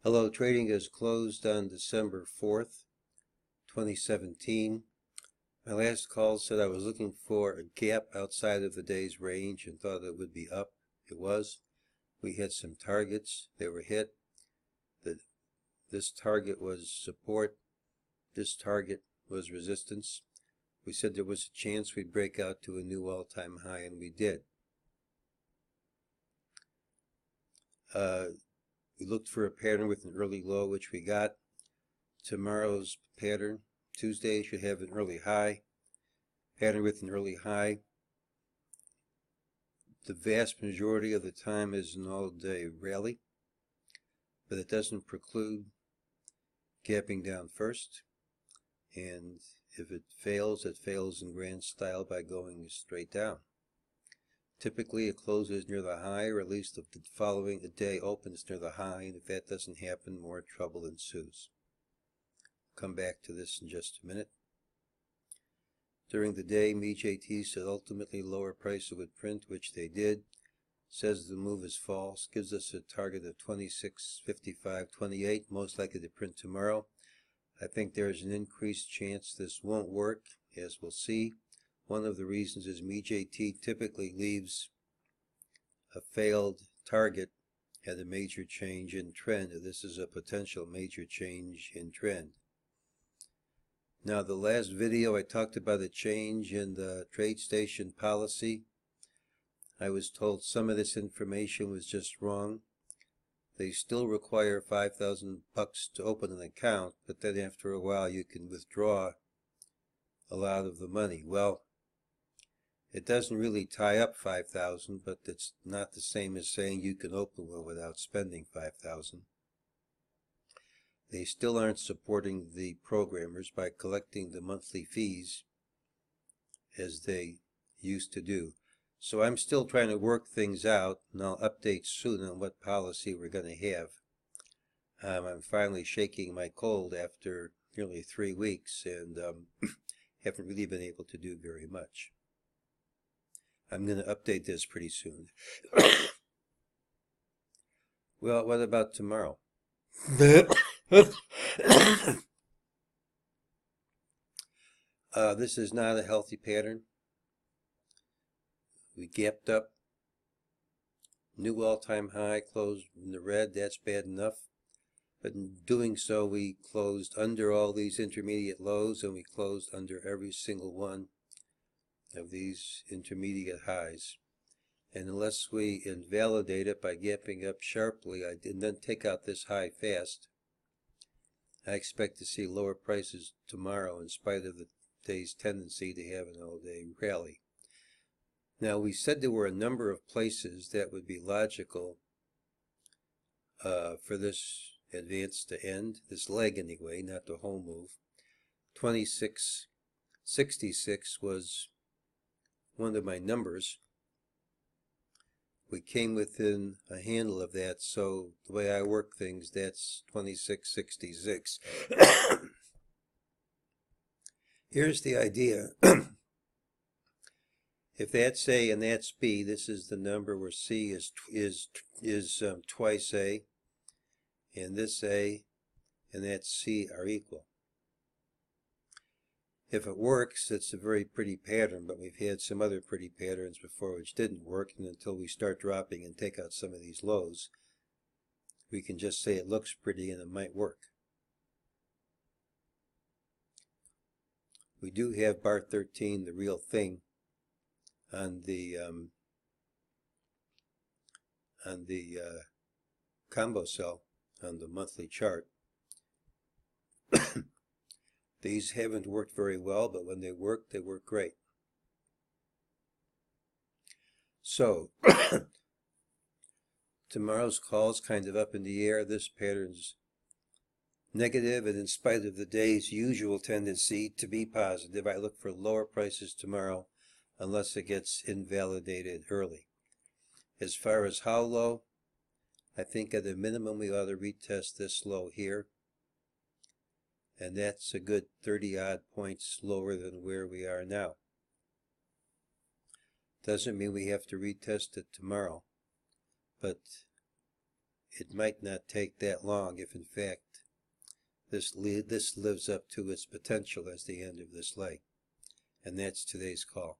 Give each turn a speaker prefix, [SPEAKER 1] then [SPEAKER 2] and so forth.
[SPEAKER 1] Hello, trading is closed on December 4th, 2017. My last call said I was looking for a gap outside of the day's range and thought it would be up. It was. We had some targets. They were hit. This target was support. This target was resistance. We said there was a chance we'd break out to a new all-time high, and we did. We looked for a pattern with an early low, which we got. Tomorrow's pattern, Tuesday, should have an early high. Pattern with an early high. The vast majority of the time is an all-day rally, but it doesn't preclude gapping down first. And if it fails in grand style by going straight down. Typically, it closes near the high, or at least the following day opens near the high, and if that doesn't happen, more trouble ensues. I'll come back to this in just a minute. During the day, MEJT said ultimately lower prices would print, which they did. Says the move is false, gives us a target of 26.55.28, most likely to print tomorrow. I think there is an increased chance this won't work, as we'll see. One of the reasons is MEJT typically leaves a failed target at a major change in trend. This is a potential major change in trend. Now, the last video I talked about a change in the trade station policy. I was told some of this information was just wrong. They still require $5,000 to open an account, but then after a while you can withdraw a lot of the money. Well, it doesn't really tie up $5,000, but it's not the same as saying you can open one without spending $5,000. They still aren't supporting the programmers by collecting the monthly fees as they used to do. So I'm still trying to work things out, and I'll update soon on what policy we're going to have. I'm finally shaking my cold after nearly 3 weeks, and haven't really been able to do very much. I'm going to update this pretty soon. Well, what about tomorrow? This is not a healthy pattern. We gapped up, new all-time high, closed in the red. That's bad enough. But in doing so, we closed under all these intermediate lows, and we closed under every single one of these intermediate highs. And unless we invalidate it by gapping up sharply, and then take out this high fast, I expect to see lower prices tomorrow in spite of the day's tendency to have an all-day rally. Now, we said there were a number of places that would be logical for this advance to end, this leg anyway, not the whole move. 26.66 was one of my numbers. We came within a handle of that, so the way I work things, that's 26.66. Here's the idea. If that's A and that's B, this is the number where C is twice A, and this A and that C are equal. If it works, it's a very pretty pattern, but we've had some other pretty patterns before which didn't work, and until we start dropping and take out some of these lows, we can just say it looks pretty and it might work. We do have bar 13, the real thing, on the combo cell on the monthly chart. These haven't worked very well, but when they work great. So tomorrow's call is kind of up in the air. This pattern's negative, and in spite of the day's usual tendency to be positive, I look for lower prices tomorrow unless it gets invalidated early. As far as how low, I think at a minimum we ought to retest this low here, and that's a good 30-odd points lower than where we are now. Doesn't mean we have to retest it tomorrow, but it might not take that long if in fact this lives up to its potential as the end of this leg. And that's today's call.